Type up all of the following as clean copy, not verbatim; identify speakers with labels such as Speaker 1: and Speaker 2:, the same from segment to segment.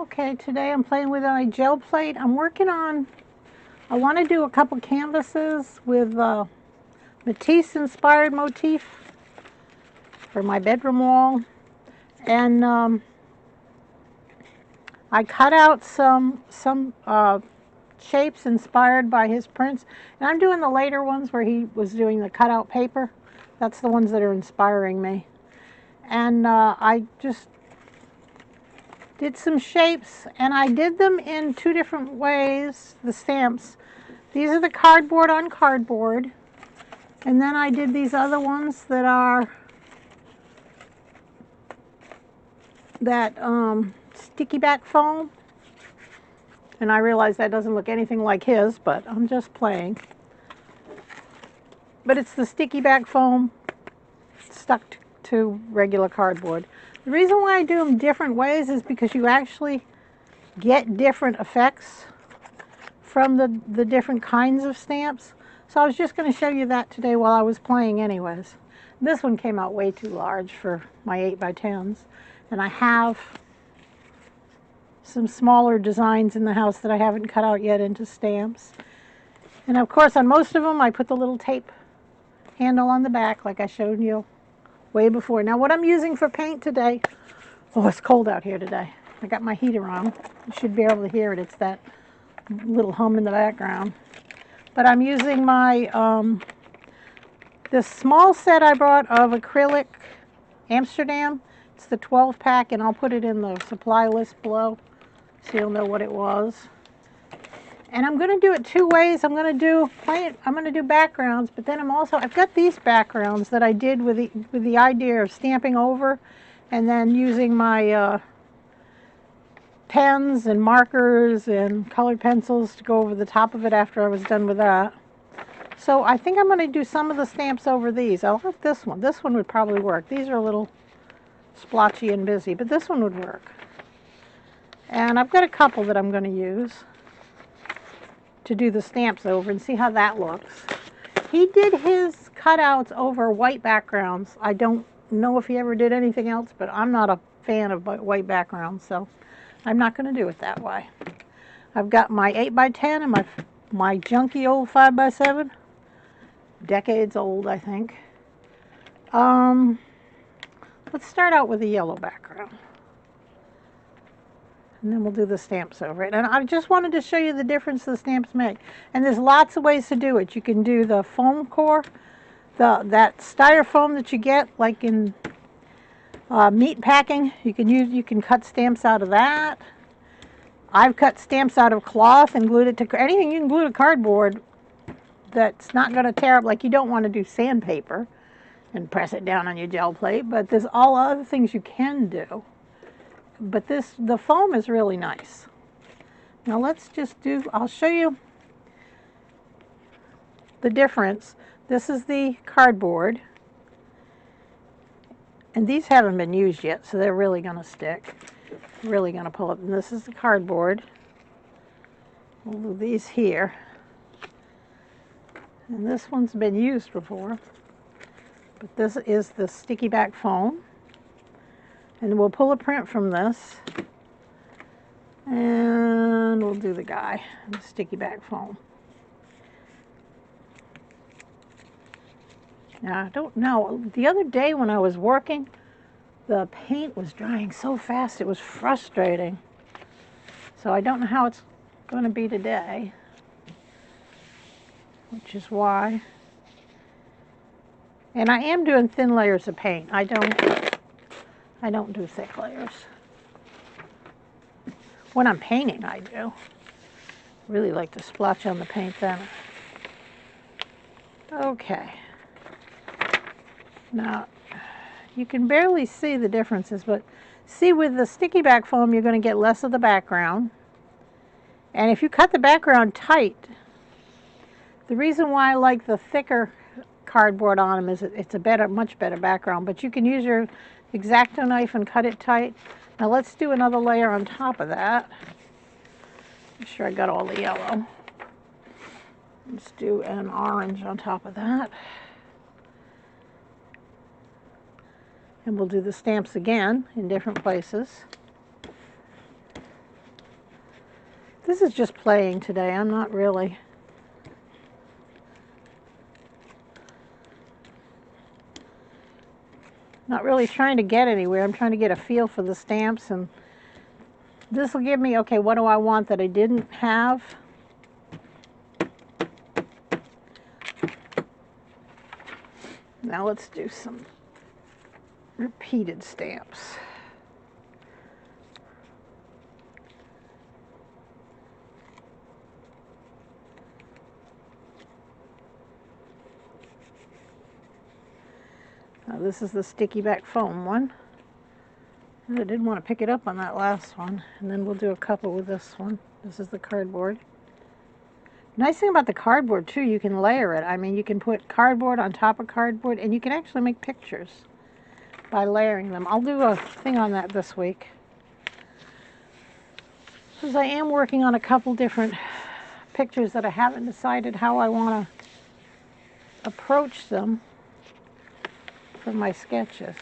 Speaker 1: Okay, today I'm playing with my gel plate. I want to do a couple canvases with Matisse inspired motif for my bedroom wall. And I cut out some shapes inspired by his prints. And I'm doing the later ones where he was doing the cutout paper. That's the ones that are inspiring me. And I just did some shapes, and I did them in two different ways, the stamps. These are the cardboard on cardboard, and then I did these other ones that are that sticky back foam, and I realize that doesn't look anything like his, but I'm just playing. But it's the sticky back foam stuck to regular cardboard. The reason why I do them different ways is because you actually get different effects from the different kinds of stamps. So I was just going to show you that today while I was playing anyways. This one came out way too large for my 8x10s. And I have some smaller designs in the house that I haven't cut out yet into stamps. And of course on most of them I put the little tape handle on the back like I showed you way before. Now what I'm using for paint today, oh, it's cold out here today. I got my heater on. You should be able to hear it. It's that little hum in the background. But I'm using my this small set I brought of acrylic Amsterdam. It's the 12 pack, and I'll put it in the supply list below so you'll know what it was. And I'm going to do it two ways. I'm going to do backgrounds, but then I've got these backgrounds that I did with the idea of stamping over and then using my pens and markers and colored pencils to go over the top of it after I was done with that. So I think I'm going to do some of the stamps over these. I like this one. This one would probably work. These are a little splotchy and busy, but this one would work. And I've got a couple that I'm going to use to do the stamps over and see how that looks. He did his cutouts over white backgrounds. I don't know if he ever did anything else, but I'm not a fan of white backgrounds, so I'm not going to do it that way. I've got my 8x10 and my junky old 5x7. Decades old, I think. Let's start out with a yellow background. And then we'll do the stamps over it. And I just wanted to show you the difference the stamps make. And there's lots of ways to do it. You can do the foam core, that styrofoam that you get like in meat packing. You can cut stamps out of that. I've cut stamps out of cloth and glued it to anything you can glue to cardboard that's not going to tear up. Like you don't want to do sandpaper and press it down on your gel plate, but there's all other things you can do. But the foam is really nice. Now I'll show you the difference. This is the cardboard. And these haven't been used yet, so they're really going to stick. Really going to pull up. And this is the cardboard. We'll do these here. And this one's been used before. But this is the sticky back foam. And we'll pull a print from this. And we'll do the guy, the sticky back foam. Now, I don't know. The other day when I was working, the paint was drying so fast it was frustrating. So I don't know how it's going to be today, which is why. And I am doing thin layers of paint. I don't do thick layers. When I'm painting, I do. Really like to splotch on the paint then. Okay. Now, you can barely see the differences, but see with the sticky back foam, you're going to get less of the background. And if you cut the background tight, the reason why I like the thicker cardboard on them is it's a much better background, but you can use your X-Acto knife and cut it tight. Now let's do another layer on top of that. Make sure I got all the yellow. Let's do an orange on top of that. And we'll do the stamps again in different places. This is just playing today. I'm not really. Not really trying to get anywhere. I'm trying to get a feel for the stamps, and this will give me, okay, what do I want that I didn't have? Now let's do some repeated stamps. Now this is the sticky back foam one. I didn't want to pick it up on that last one. And then we'll do a couple with this one. This is the cardboard. Nice thing about the cardboard too, you can layer it. I mean, you can put cardboard on top of cardboard, and you can actually make pictures by layering them. I'll do a thing on that this week, because I am working on a couple different pictures that I haven't decided how I want to approach them for my sketches.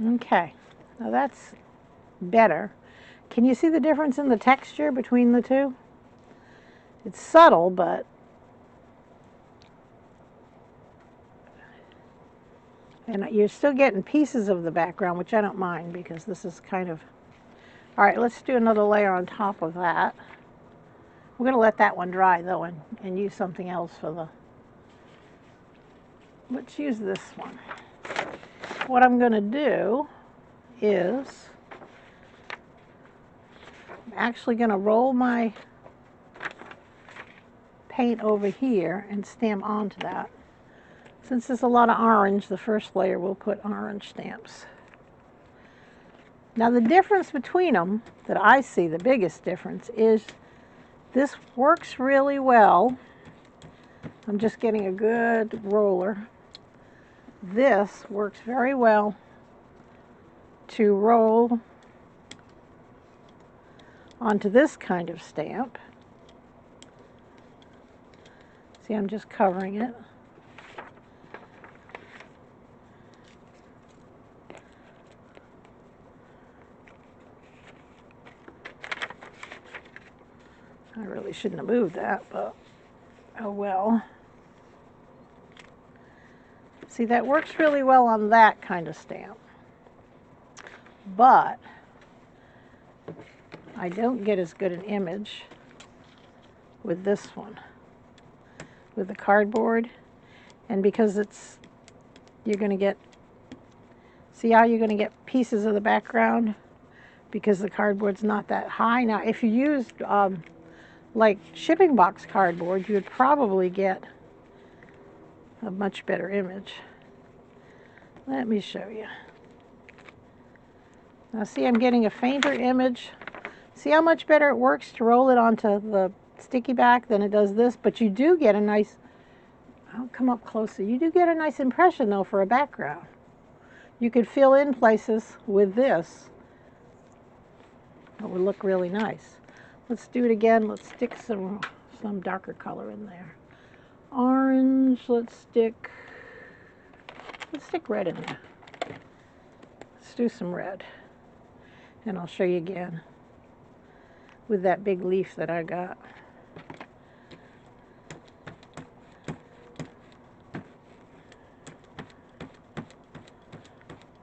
Speaker 1: Okay, now that's better. Can you see the difference in the texture between the two? It's subtle, but and you're still getting pieces of the background, which I don't mind, because this is kind of... All right, let's do another layer on top of that. We're going to let that one dry, though, and use something else for the... Let's use this one. What I'm going to do is... I'm actually going to roll my paint over here and stamp onto that. Since there's a lot of orange, the first layer we'll put orange stamps. Now the difference between them, that I see the biggest difference, is this works really well. I'm just getting a good roller. This works very well to roll onto this kind of stamp. See, I'm just covering it. I really shouldn't have moved that, but oh well. See, that works really well on that kind of stamp. But I don't get as good an image with this one, with the cardboard. And because it's, you're going to get, see how you're going to get pieces of the background because the cardboard's not that high. Now, if you used like shipping box cardboard, you would probably get a much better image. Let me show you. Now see, I'm getting a fainter image. See how much better it works to roll it onto the sticky back than it does this, but you do get a nice, I'll come up closer, you do get a nice impression though for a background. You could fill in places with this. It would look really nice. Let's do it again. Let's stick some darker color in there. Orange, let's stick red in there. Let's do some red. And I'll show you again with that big leaf that I got.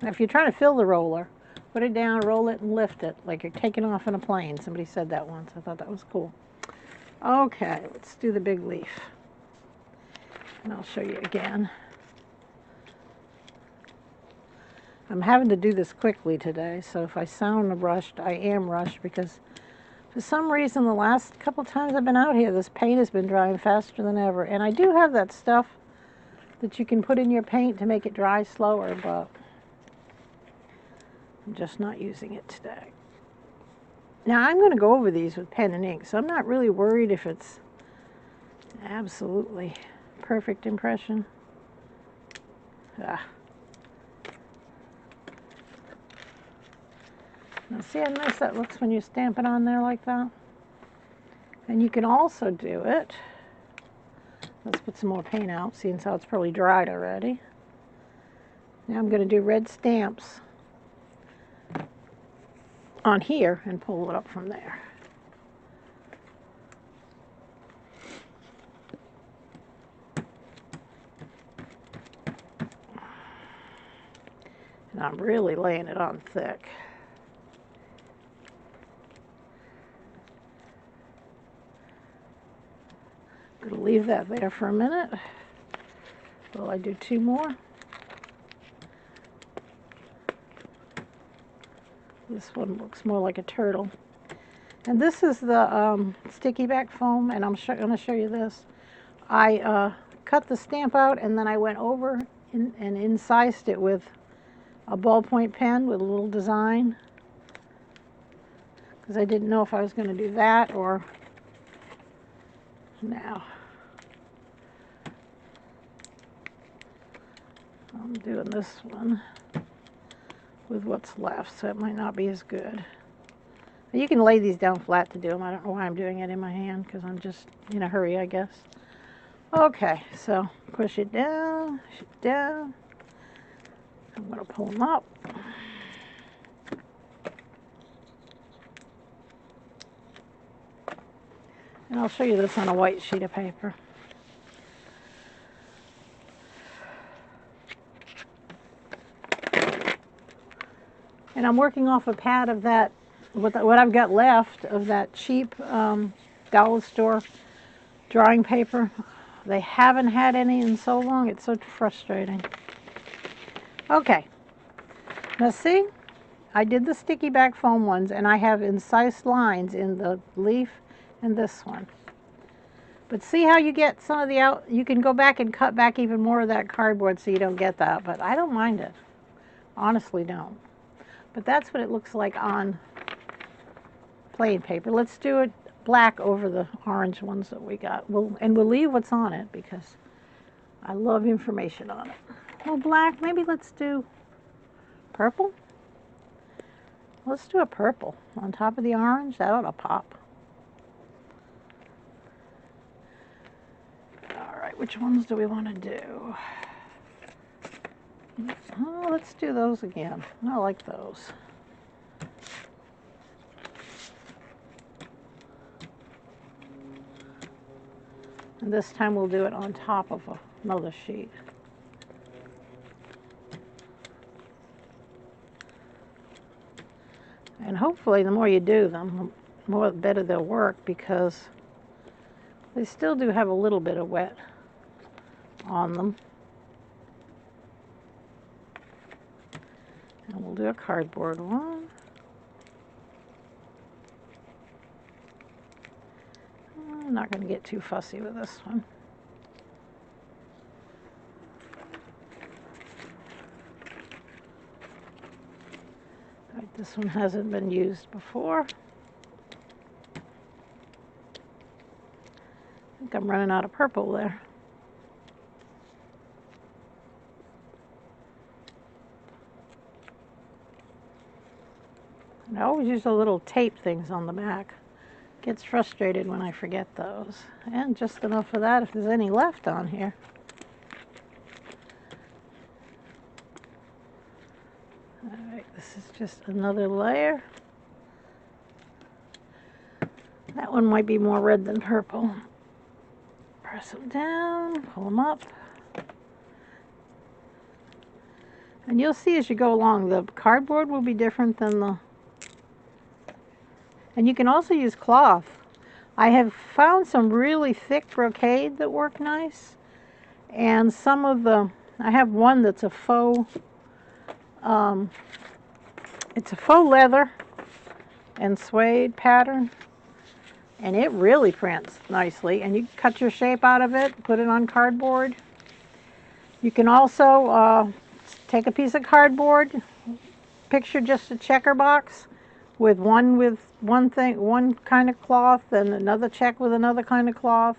Speaker 1: Now if you're trying to fill the roller, put it down, roll it, and lift it like you're taking off in a plane. Somebody said that once. I thought that was cool. Okay, let's do the big leaf. And I'll show you again. I'm having to do this quickly today, so if I sound rushed, I am rushed because for some reason the last couple times I've been out here, this paint has been drying faster than ever. And I do have that stuff that you can put in your paint to make it dry slower, but I'm just not using it today. Now I'm going to go over these with pen and ink, so I'm not really worried if it's absolutely perfect impression. Now see how nice that looks when you stamp it on there like that? And you can also do it, let's put some more paint out, seeing how it's probably dried already. Now I'm going to do red stamps on here and pull it up from there. And I'm really laying it on thick. I'm going to leave that there for a minute while I do two more. This one looks more like a turtle. And this is the sticky back foam, and I'm going to show you this. I cut the stamp out, and then I went over and incised it with a ballpoint pen with a little design, because I didn't know if I was going to do that or now. I'm doing this one with what's left, so it might not be as good. You can lay these down flat to do them. I don't know why I'm doing it in my hand, because I'm just in a hurry, I guess. Okay, so push it down, I'm going to pull them up. And I'll show you this on a white sheet of paper. And I'm working off a pad of that, what I've got left of that cheap dollar store drawing paper. They haven't had any in so long, it's so frustrating. Okay, now see, I did the sticky back foam ones, and I have incised lines in the leaf and this one. But see how you get some of the out, you can go back and cut back even more of that cardboard so you don't get that, but I don't mind it. Honestly don't. But that's what it looks like on plain paper. Let's do it black over the orange ones that we got. We'll leave what's on it because I love information on it. Well, black, maybe let's do purple. Let's do a purple on top of the orange. That ought to pop. All right, which ones do we want to do? Oh, let's do those again. I like those. And this time we'll do it on top of another sheet. And hopefully the more you do them, the better they'll work, because they still do have a little bit of wet on them. And we'll do a cardboard one. I'm not going to get too fussy with this one. All right, this one hasn't been used before. I think I'm running out of purple there. And I always use the little tape things on the back. Gets frustrated when I forget those. And just enough of that if there's any left on here. All right, this is just another layer. That one might be more red than purple. Press them down, pull them up. And you'll see as you go along, the cardboard will be different than the... And you can also use cloth. I have found some really thick brocade that work nice. And some of the... I have one that's a faux... it's a faux leather and suede pattern. And it really prints nicely. And you cut your shape out of it, put it on cardboard. You can also take a piece of cardboard, picture just a checker box with one kind of cloth and another check with another kind of cloth,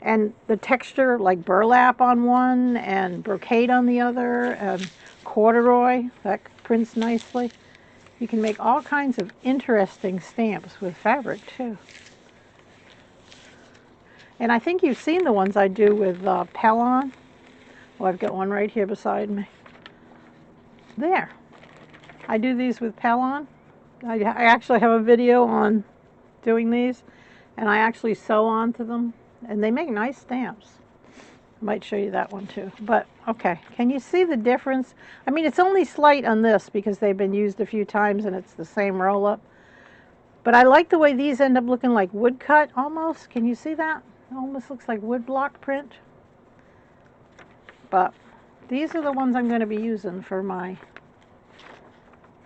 Speaker 1: and the texture like burlap on one and brocade on the other, and corduroy that prints nicely. You can make all kinds of interesting stamps with fabric too. And I think you've seen the ones I do with Pellon. Oh, I've got one right here beside me. There. I do these with Pellon. I actually have a video on doing these, and I actually sew onto them, and they make nice stamps. I might show you that one too. But okay, can you see the difference? I mean, it's only slight on this because they've been used a few times and it's the same roll up. But I like the way these end up looking like woodcut almost. Can you see that? It almost looks like woodblock print. But these are the ones I'm going to be using for my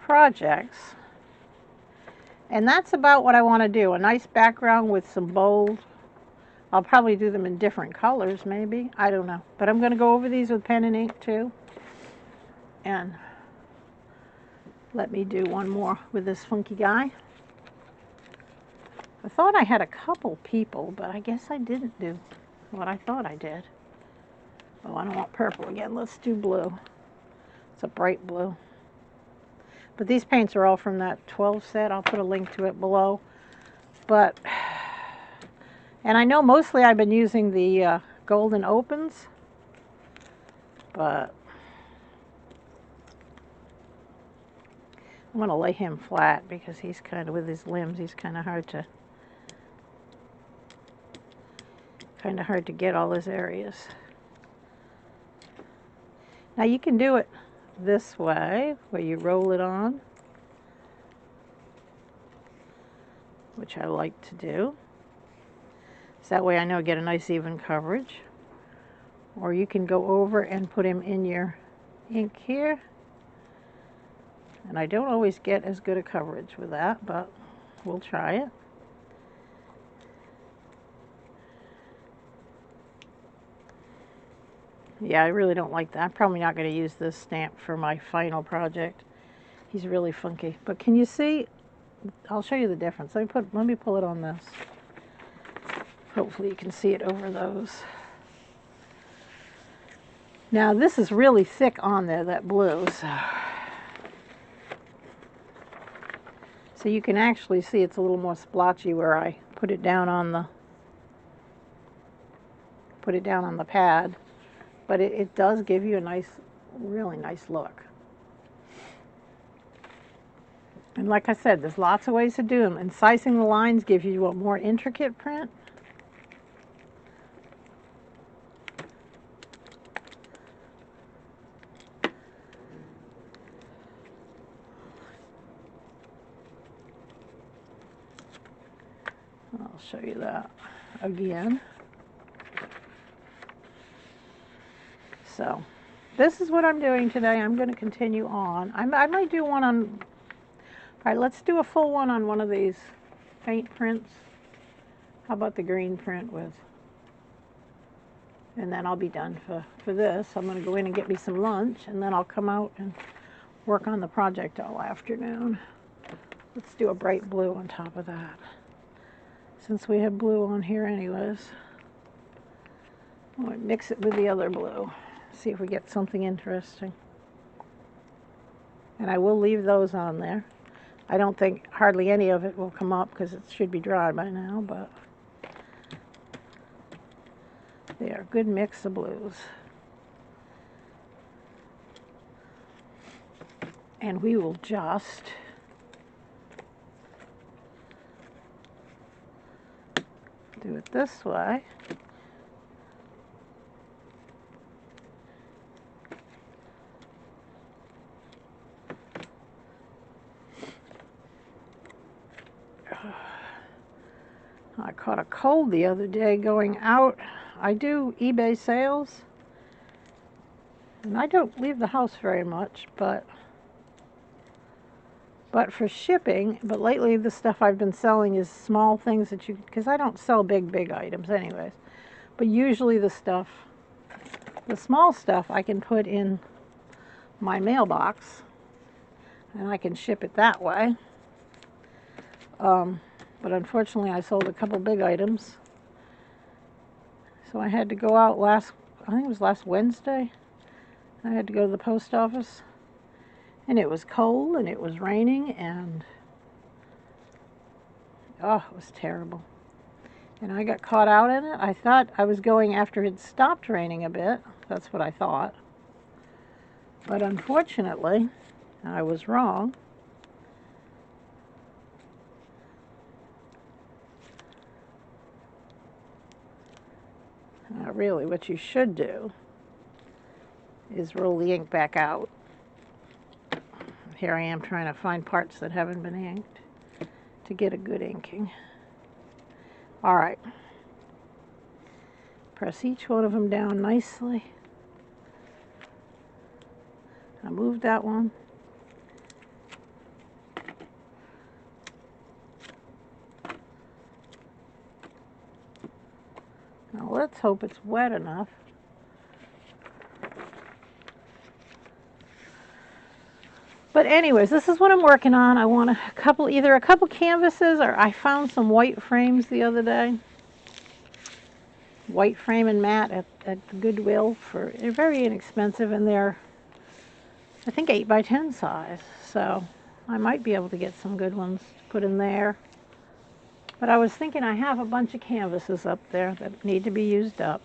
Speaker 1: projects. And that's about what I want to do. A nice background with some bold. I'll probably do them in different colors maybe. I don't know. But I'm going to go over these with pen and ink too. And let me do one more with this funky guy. I thought I had a couple people, but I guess I didn't do what I thought I did. Oh, I don't want purple again. Let's do blue. It's a bright blue. But these paints are all from that 12 set. I'll put a link to it below. But, and I know mostly I've been using the Golden Opens. But I'm going to lay him flat because he's kind of, with his limbs, he's kind of hard to get all his areas. Now you can do it this way, where you roll it on, which I like to do. So that way I know I get a nice even coverage. Or you can go over and put him in your ink here. And I don't always get as good a coverage with that, but we'll try it. Yeah, I really don't like that. I'm probably not going to use this stamp for my final project. He's really funky. But can you see? I'll show you the difference. Let me pull it on this. Hopefully you can see it over those. Now this is really thick on there, that blue. So you can actually see it's a little more splotchy where I put it down on the pad. But it does give you a nice, really nice look. And like I said, there's lots of ways to do them. Incising the lines gives you a more intricate print. I'll show you that again. So this is what I'm doing today. I'm going to continue on. I might do one on, all right, let's do a full one on one of these paint prints. How about the green print with, and then I'll be done for this. I'm going to go in and get me some lunch, and then I'll come out and work on the project all afternoon. Let's do a bright blue on top of that, since we have blue on here anyways. I'm going to mix it with the other blue. See if we get something interesting. And I will leave those on there. I don't think hardly any of it will come up because it should be dry by now, but they are a good mix of blues. And we will just do it this way. I caught a cold the other day going out. I do eBay sales, and I don't leave the house very much, but for shipping. But lately the stuff I've been selling is small things that you, because I don't sell big items anyways, but usually the small stuff I can put in my mailbox and I can ship it that way. But unfortunately I sold a couple big items, so I had to go out I think it was last Wednesday. I had to go to the post office, and it was cold and it was raining, and oh, it was terrible. And I got caught out in it. I thought I was going after it stopped raining a bit. That's what I thought. But unfortunately, I was wrong. Now really what you should do is roll the ink back out. Here I am trying to find parts that haven't been inked to get a good inking. All right. Press each one of them down nicely. I moved that one. Now let's hope it's wet enough. But anyways, this is what I'm working on. I want either a couple canvases, or I found some white frames the other day. White frame and matte at the Goodwill they're very inexpensive, and they're, I think, 8 by 10 size. So I might be able to get some good ones to put in there. But I was thinking I have a bunch of canvases up there that need to be used up.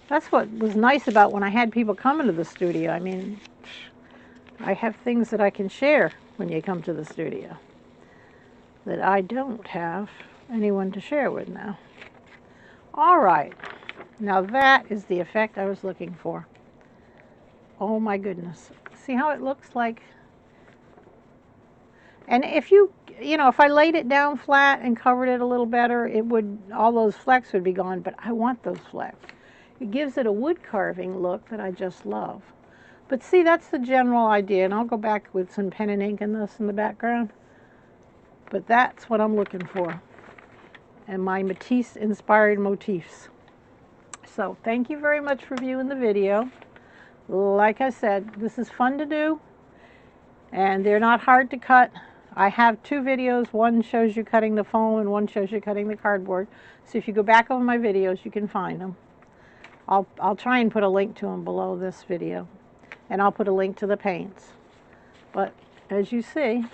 Speaker 1: That's what was nice about when I had people come into the studio. I mean, I have things that I can share when you come to the studio that I don't have anyone to share with now. All right, now that is the effect I was looking for. Oh my goodness. See how it looks like? And if if I laid it down flat and covered it a little better, all those flecks would be gone, but I want those flecks. It gives it a wood carving look that I just love. But see, that's the general idea, and I'll go back with some pen and ink in this in the background. But that's what I'm looking for, and my Matisse inspired motifs. So thank you very much for viewing the video. Like I said, this is fun to do, and they're not hard to cut. I have 2 videos. One shows you cutting the foam, and one shows you cutting the cardboard. So if you go back over my videos, you can find them. I'll try and put a link to them below this video, and I'll put a link to the paints. But as you see,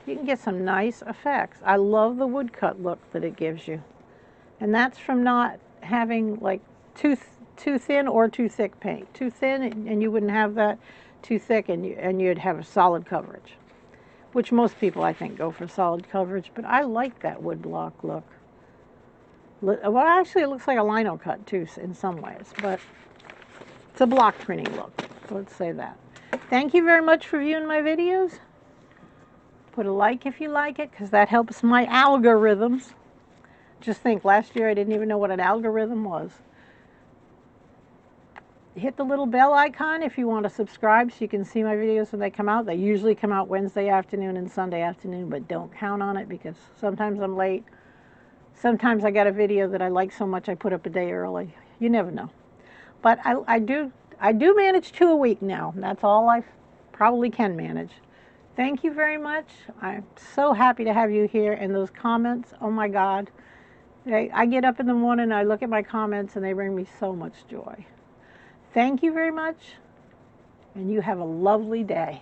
Speaker 1: you can get some nice effects. I love the woodcut look that it gives you, and that's from not having like too thin or too thick paint. Too thin, and you wouldn't have that. Too thick, and you'd have a solid coverage, which most people, I think, go for solid coverage. But I like that wood block look. Well, actually, it looks like a lino cut too in some ways, but it's a block printing look. So let's say that. Thank you very much for viewing my videos. Put a like if you like it, because that helps my algorithms. Just think, last year I didn't even know what an algorithm was. Hit the little bell icon if you want to subscribe so you can see my videos when they come out. They usually come out Wednesday afternoon and Sunday afternoon, but don't count on it because sometimes I'm late. Sometimes I got a video that I like so much I put up a day early. You never know. But I do manage 2 a week now. That's all I probably can manage. Thank you very much. I'm so happy to have you here, and those comments, oh my God. I get up in the morning and I look at my comments and they bring me so much joy. Thank you very much, and you have a lovely day.